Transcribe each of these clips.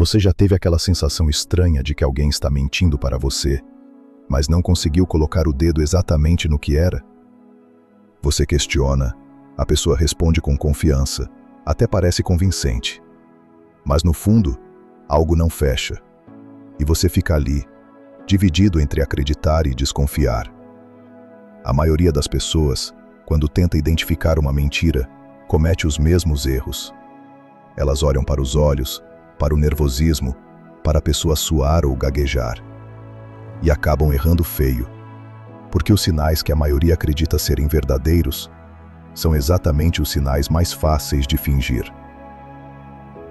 Você já teve aquela sensação estranha de que alguém está mentindo para você, mas não conseguiu colocar o dedo exatamente no que era? Você questiona, a pessoa responde com confiança, até parece convincente. Mas no fundo, algo não fecha. E você fica ali, dividido entre acreditar e desconfiar. A maioria das pessoas, quando tenta identificar uma mentira, comete os mesmos erros. Elas olham para os olhos, para o nervosismo, para a pessoa suar ou gaguejar. E acabam errando feio, porque os sinais que a maioria acredita serem verdadeiros são exatamente os sinais mais fáceis de fingir.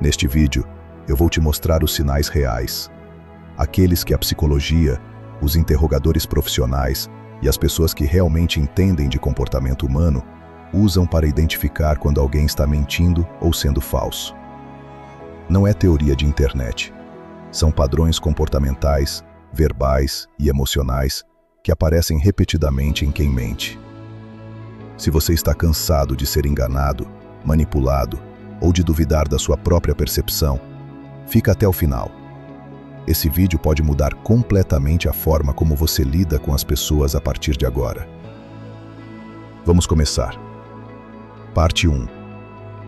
Neste vídeo, eu vou te mostrar os sinais reais, aqueles que a psicologia, os interrogadores profissionais e as pessoas que realmente entendem de comportamento humano usam para identificar quando alguém está mentindo ou sendo falso. Não é teoria de internet. São padrões comportamentais, verbais e emocionais que aparecem repetidamente em quem mente. Se você está cansado de ser enganado, manipulado ou de duvidar da sua própria percepção, fica até o final. Esse vídeo pode mudar completamente a forma como você lida com as pessoas a partir de agora. Vamos começar. Parte 1.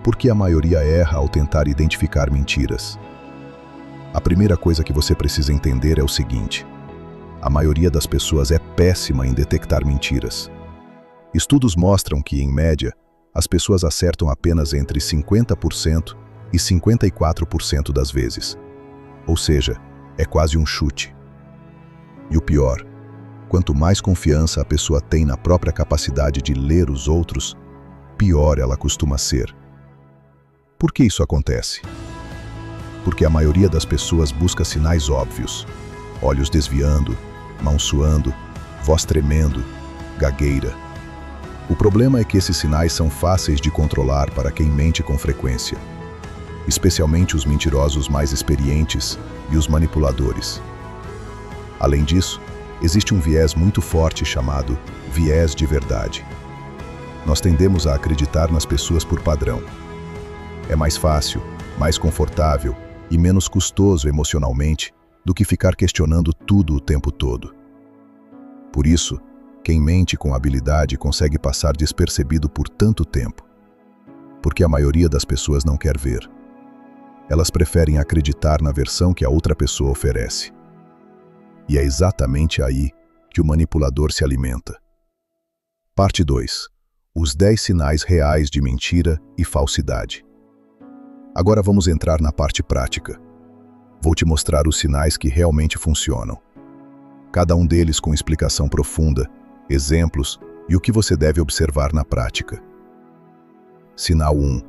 Por que a maioria erra ao tentar identificar mentiras? A primeira coisa que você precisa entender é o seguinte: a maioria das pessoas é péssima em detectar mentiras. Estudos mostram que, em média, as pessoas acertam apenas entre 50% e 54% das vezes. Ou seja, é quase um chute. E o pior, quanto mais confiança a pessoa tem na própria capacidade de ler os outros, pior ela costuma ser. Por que isso acontece? Porque a maioria das pessoas busca sinais óbvios: olhos desviando, mão suando, voz tremendo, gagueira. O problema é que esses sinais são fáceis de controlar para quem mente com frequência, especialmente os mentirosos mais experientes e os manipuladores. Além disso, existe um viés muito forte chamado viés de verdade. Nós tendemos a acreditar nas pessoas por padrão. É mais fácil, mais confortável e menos custoso emocionalmente do que ficar questionando tudo o tempo todo. Por isso, quem mente com habilidade consegue passar despercebido por tanto tempo. Porque a maioria das pessoas não quer ver. Elas preferem acreditar na versão que a outra pessoa oferece. E é exatamente aí que o manipulador se alimenta. Parte 2. Os 10 sinais reais de mentira e falsidade. Agora vamos entrar na parte prática. Vou te mostrar os sinais que realmente funcionam. Cada um deles com explicação profunda, exemplos e o que você deve observar na prática. Sinal 1.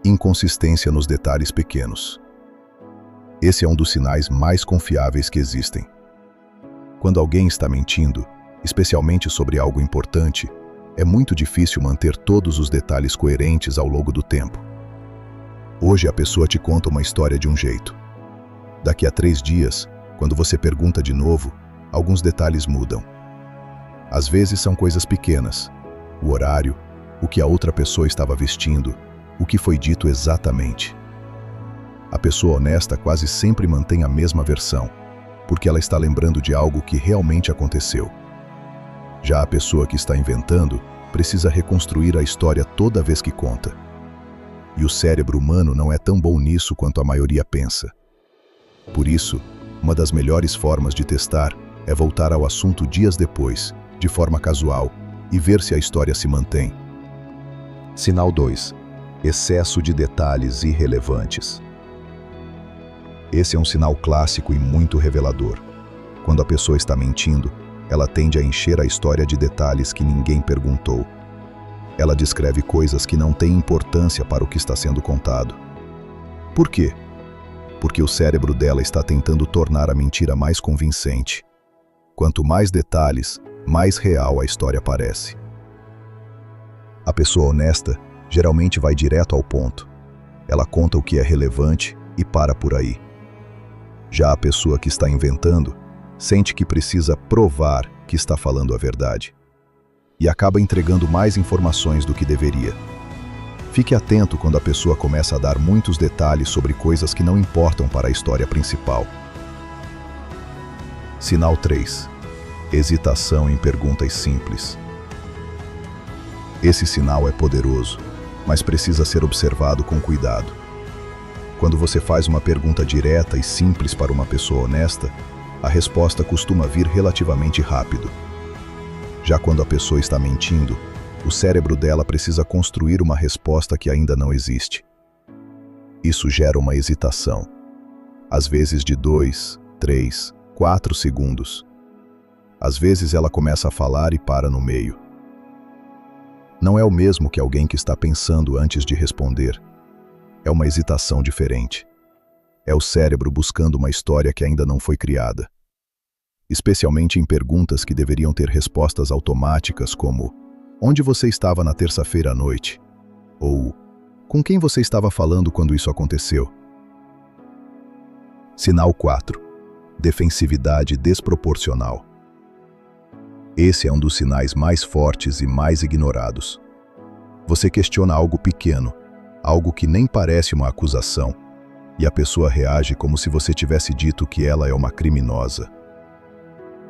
Inconsistência nos detalhes pequenos. Esse é um dos sinais mais confiáveis que existem. Quando alguém está mentindo, especialmente sobre algo importante, é muito difícil manter todos os detalhes coerentes ao longo do tempo. Hoje a pessoa te conta uma história de um jeito. Daqui a 3 dias, quando você pergunta de novo, alguns detalhes mudam. Às vezes são coisas pequenas: o horário, o que a outra pessoa estava vestindo, o que foi dito exatamente. A pessoa honesta quase sempre mantém a mesma versão, porque ela está lembrando de algo que realmente aconteceu. Já a pessoa que está inventando precisa reconstruir a história toda vez que conta. E o cérebro humano não é tão bom nisso quanto a maioria pensa. Por isso, uma das melhores formas de testar é voltar ao assunto dias depois, de forma casual, e ver se a história se mantém. Sinal 2. Excesso de detalhes irrelevantes. Esse é um sinal clássico e muito revelador. Quando a pessoa está mentindo, ela tende a encher a história de detalhes que ninguém perguntou. Ela descreve coisas que não têm importância para o que está sendo contado. Por quê? Porque o cérebro dela está tentando tornar a mentira mais convincente. Quanto mais detalhes, mais real a história parece. A pessoa honesta geralmente vai direto ao ponto. Ela conta o que é relevante e para por aí. Já a pessoa que está inventando sente que precisa provar que está falando a verdade e acaba entregando mais informações do que deveria. Fique atento quando a pessoa começa a dar muitos detalhes sobre coisas que não importam para a história principal. Sinal 3. Hesitação em perguntas simples. Esse sinal é poderoso, mas precisa ser observado com cuidado. Quando você faz uma pergunta direta e simples para uma pessoa honesta, a resposta costuma vir relativamente rápido. Já quando a pessoa está mentindo, o cérebro dela precisa construir uma resposta que ainda não existe. Isso gera uma hesitação, às vezes de 2, 3, 4 segundos. Às vezes ela começa a falar e para no meio. Não é o mesmo que alguém que está pensando antes de responder. É uma hesitação diferente. É o cérebro buscando uma história que ainda não foi criada. Especialmente em perguntas que deveriam ter respostas automáticas como: onde você estava na terça-feira à noite? Ou com quem você estava falando quando isso aconteceu? Sinal 4. Defensividade desproporcional. Esse é um dos sinais mais fortes e mais ignorados. Você questiona algo pequeno, algo que nem parece uma acusação, e a pessoa reage como se você tivesse dito que ela é uma criminosa.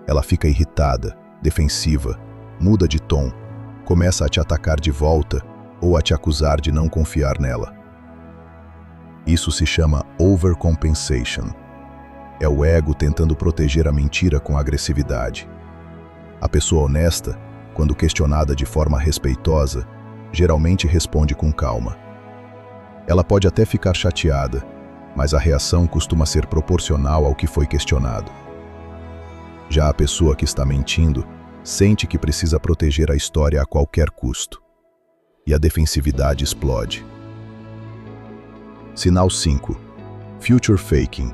Ela fica irritada, defensiva, muda de tom, começa a te atacar de volta ou a te acusar de não confiar nela. Isso se chama overcompensation. É o ego tentando proteger a mentira com agressividade. A pessoa honesta, quando questionada de forma respeitosa, geralmente responde com calma. Ela pode até ficar chateada, mas a reação costuma ser proporcional ao que foi questionado. Já a pessoa que está mentindo sente que precisa proteger a história a qualquer custo. E a defensividade explode. Sinal 5. Future faking.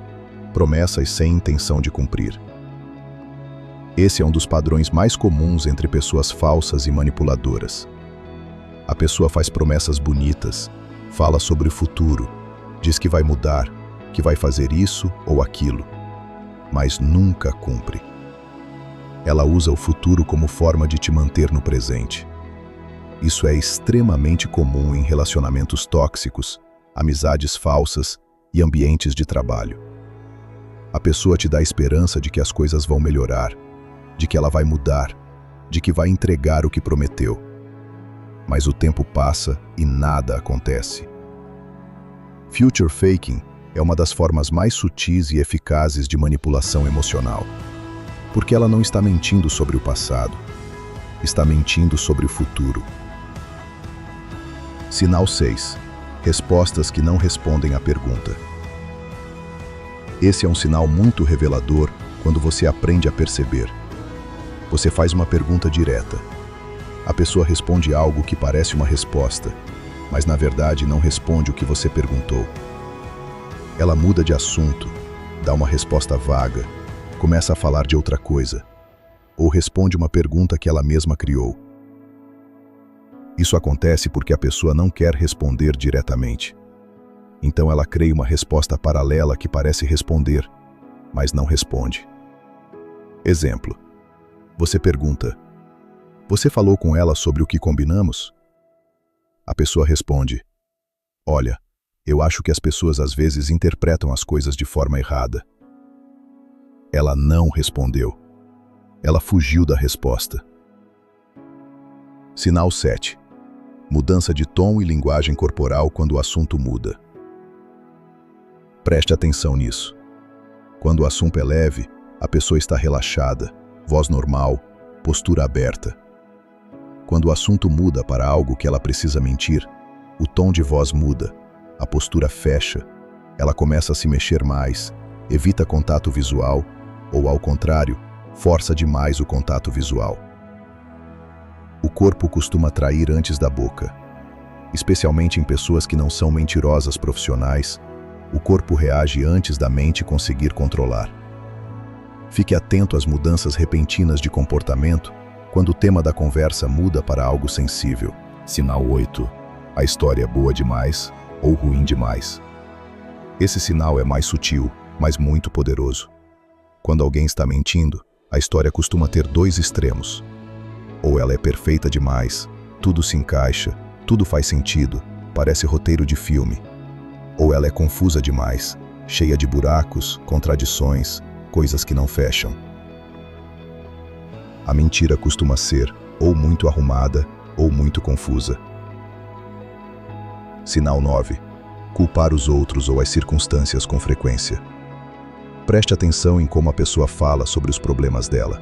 Promessas sem intenção de cumprir. Esse é um dos padrões mais comuns entre pessoas falsas e manipuladoras. A pessoa faz promessas bonitas, fala sobre o futuro, diz que vai mudar, que vai fazer isso ou aquilo, mas nunca cumpre. Ela usa o futuro como forma de te manter no presente. Isso é extremamente comum em relacionamentos tóxicos, amizades falsas e ambientes de trabalho. A pessoa te dá a esperança de que as coisas vão melhorar, de que ela vai mudar, de que vai entregar o que prometeu. Mas o tempo passa e nada acontece. Future faking é uma das formas mais sutis e eficazes de manipulação emocional, porque ela não está mentindo sobre o passado, está mentindo sobre o futuro. Sinal 6. Respostas que não respondem à pergunta. Esse é um sinal muito revelador quando você aprende a perceber. Você faz uma pergunta direta. A pessoa responde algo que parece uma resposta, mas na verdade não responde o que você perguntou. Ela muda de assunto, dá uma resposta vaga, começa a falar de outra coisa, ou responde uma pergunta que ela mesma criou. Isso acontece porque a pessoa não quer responder diretamente. Então ela cria uma resposta paralela que parece responder, mas não responde. Exemplo. Você pergunta: você falou com ela sobre o que combinamos? A pessoa responde: olha, eu acho que as pessoas às vezes interpretam as coisas de forma errada. Ela não respondeu. Ela fugiu da resposta. Sinal 7. Mudança de tom e linguagem corporal quando o assunto muda. Preste atenção nisso. Quando o assunto é leve, a pessoa está relaxada, voz normal, postura aberta. Quando o assunto muda para algo que ela precisa mentir, o tom de voz muda, a postura fecha, ela começa a se mexer mais, evita contato visual ou, ao contrário, força demais o contato visual. O corpo costuma trair antes da boca. Especialmente em pessoas que não são mentirosas profissionais, o corpo reage antes da mente conseguir controlar. Fique atento às mudanças repentinas de comportamento quando o tema da conversa muda para algo sensível. Sinal 8. A história é boa demais ou ruim demais. Esse sinal é mais sutil, mas muito poderoso. Quando alguém está mentindo, a história costuma ter dois extremos. Ou ela é perfeita demais, tudo se encaixa, tudo faz sentido, parece roteiro de filme. Ou ela é confusa demais, cheia de buracos, contradições, coisas que não fecham. A mentira costuma ser ou muito arrumada ou muito confusa. Sinal 9. Culpar os outros ou as circunstâncias com frequência. Preste atenção em como a pessoa fala sobre os problemas dela.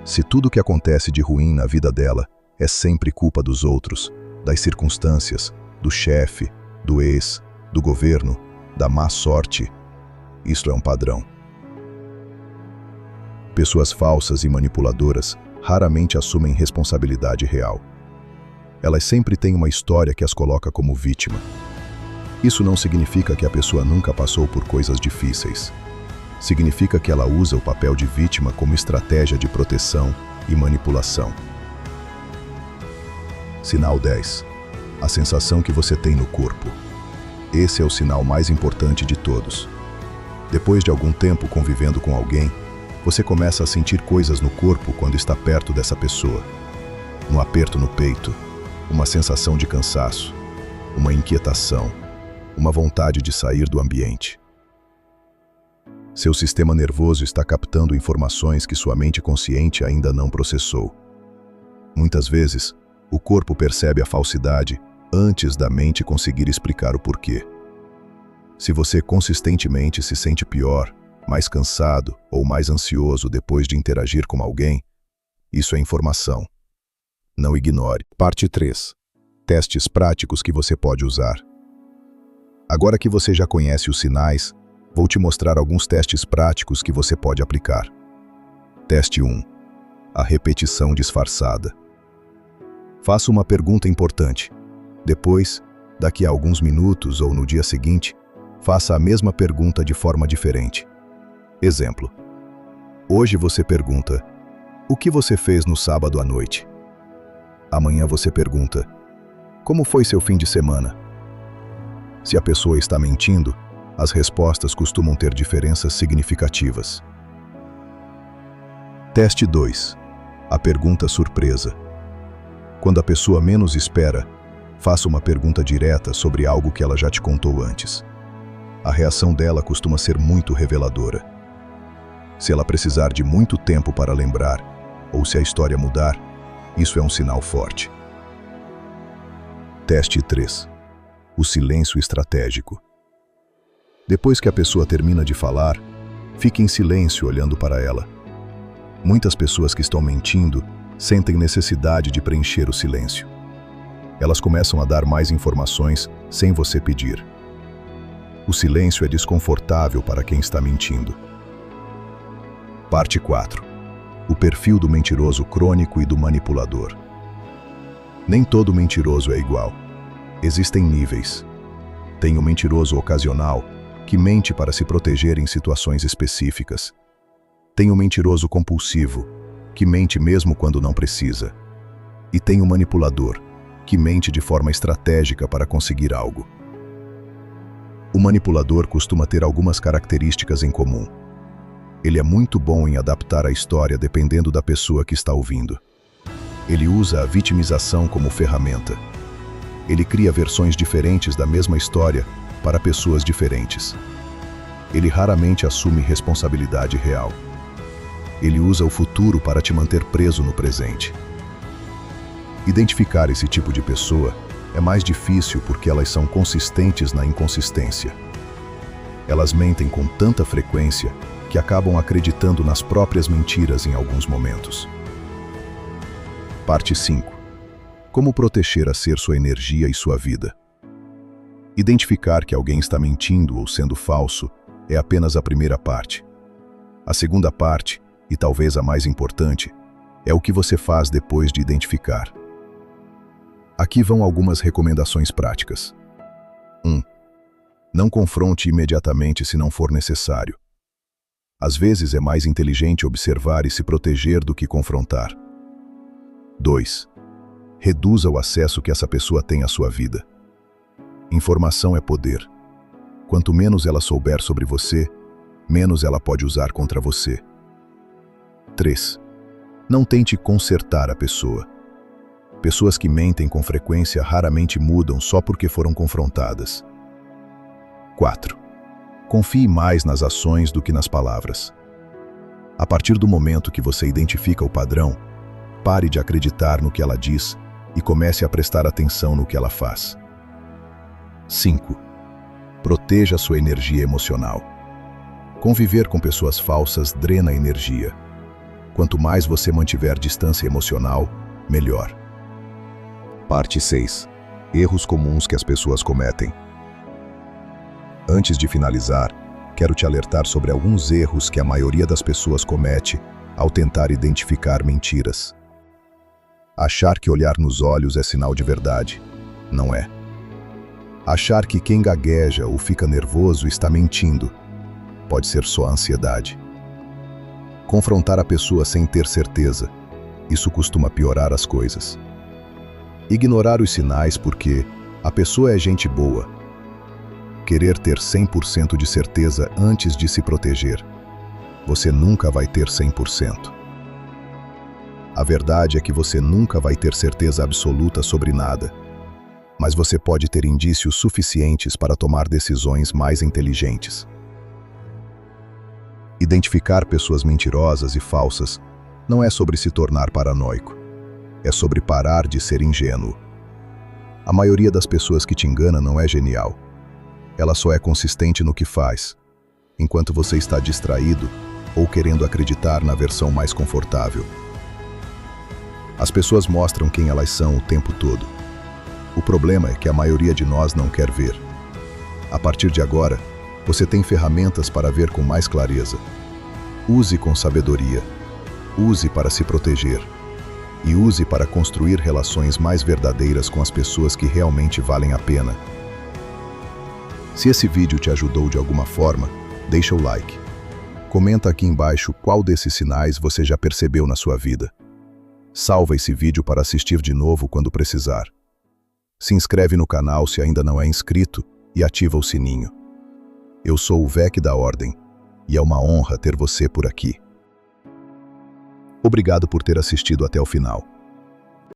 Se tudo o que acontece de ruim na vida dela é sempre culpa dos outros, das circunstâncias, do chefe, do ex, do governo, da má sorte, isso é um padrão. Pessoas falsas e manipuladoras raramente assumem responsabilidade real. Elas sempre têm uma história que as coloca como vítima. Isso não significa que a pessoa nunca passou por coisas difíceis. Significa que ela usa o papel de vítima como estratégia de proteção e manipulação. Sinal 10. A sensação que você tem no corpo. Esse é o sinal mais importante de todos. Depois de algum tempo convivendo com alguém, você começa a sentir coisas no corpo quando está perto dessa pessoa. Um aperto no peito, uma sensação de cansaço, uma inquietação, uma vontade de sair do ambiente. Seu sistema nervoso está captando informações que sua mente consciente ainda não processou. Muitas vezes, o corpo percebe a falsidade antes da mente conseguir explicar o porquê. Se você consistentemente se sente pior, mais cansado ou mais ansioso depois de interagir com alguém, isso é informação. Não ignore. Parte 3. Testes práticos que você pode usar. Agora que você já conhece os sinais, vou te mostrar alguns testes práticos que você pode aplicar. Teste 1. A repetição disfarçada. Faça uma pergunta importante. Depois, daqui a alguns minutos ou no dia seguinte, faça a mesma pergunta de forma diferente. Exemplo. Hoje você pergunta: o que você fez no sábado à noite? Amanhã você pergunta: como foi seu fim de semana? Se a pessoa está mentindo, as respostas costumam ter diferenças significativas. Teste 2. A pergunta surpresa. Quando a pessoa menos espera, faça uma pergunta direta sobre algo que ela já te contou antes. A reação dela costuma ser muito reveladora. Se ela precisar de muito tempo para lembrar, ou se a história mudar, isso é um sinal forte. Teste 3. O silêncio estratégico. Depois que a pessoa termina de falar, fique em silêncio olhando para ela. Muitas pessoas que estão mentindo sentem necessidade de preencher o silêncio. Elas começam a dar mais informações sem você pedir. O silêncio é desconfortável para quem está mentindo. Parte 4. O perfil do mentiroso crônico e do manipulador. Nem todo mentiroso é igual. Existem níveis. Tem o mentiroso ocasional, que mente para se proteger em situações específicas. Tem o mentiroso compulsivo, que mente mesmo quando não precisa. E tem o manipulador, que mente de forma estratégica para conseguir algo. O manipulador costuma ter algumas características em comum. Ele é muito bom em adaptar a história dependendo da pessoa que está ouvindo. Ele usa a vitimização como ferramenta. Ele cria versões diferentes da mesma história para pessoas diferentes. Ele raramente assume responsabilidade real. Ele usa o futuro para te manter preso no presente. Identificar esse tipo de pessoa é mais difícil porque elas são consistentes na inconsistência. Elas mentem com tanta frequência que acabam acreditando nas próprias mentiras em alguns momentos. Parte 5. Como proteger a ser sua energia e sua vida. Identificar que alguém está mentindo ou sendo falso é apenas a primeira parte. A segunda parte, e talvez a mais importante, é o que você faz depois de identificar. Aqui vão algumas recomendações práticas. 1. Não confronte imediatamente se não for necessário. Às vezes é mais inteligente observar e se proteger do que confrontar. 2. Reduza o acesso que essa pessoa tem à sua vida. Informação é poder. Quanto menos ela souber sobre você, menos ela pode usar contra você. 3. Não tente consertar a pessoa. Pessoas que mentem com frequência raramente mudam só porque foram confrontadas. 4. Confie mais nas ações do que nas palavras. A partir do momento que você identifica o padrão, pare de acreditar no que ela diz e comece a prestar atenção no que ela faz. 5. Proteja sua energia emocional. Conviver com pessoas falsas drena energia. Quanto mais você mantiver distância emocional, melhor. Parte 6. Erros comuns que as pessoas cometem. Antes de finalizar, quero te alertar sobre alguns erros que a maioria das pessoas comete ao tentar identificar mentiras. Achar que olhar nos olhos é sinal de verdade. Não é. Achar que quem gagueja ou fica nervoso está mentindo. Pode ser só ansiedade. Confrontar a pessoa sem ter certeza. Isso costuma piorar as coisas. Ignorar os sinais porque a pessoa é gente boa. Querer ter 100% de certeza antes de se proteger. Você nunca vai ter 100%. A verdade é que você nunca vai ter certeza absoluta sobre nada, mas você pode ter indícios suficientes para tomar decisões mais inteligentes. Identificar pessoas mentirosas e falsas não é sobre se tornar paranoico. É sobre parar de ser ingênuo. A maioria das pessoas que te engana não é genial. Ela só é consistente no que faz, enquanto você está distraído ou querendo acreditar na versão mais confortável. As pessoas mostram quem elas são o tempo todo. O problema é que a maioria de nós não quer ver. A partir de agora, você tem ferramentas para ver com mais clareza. Use com sabedoria. Use para se proteger. E use para construir relações mais verdadeiras com as pessoas que realmente valem a pena. Se esse vídeo te ajudou de alguma forma, deixa o like. Comenta aqui embaixo qual desses sinais você já percebeu na sua vida. Salva esse vídeo para assistir de novo quando precisar. Se inscreve no canal se ainda não é inscrito e ativa o sininho. Eu sou o Vec da Ordem e é uma honra ter você por aqui. Obrigado por ter assistido até o final.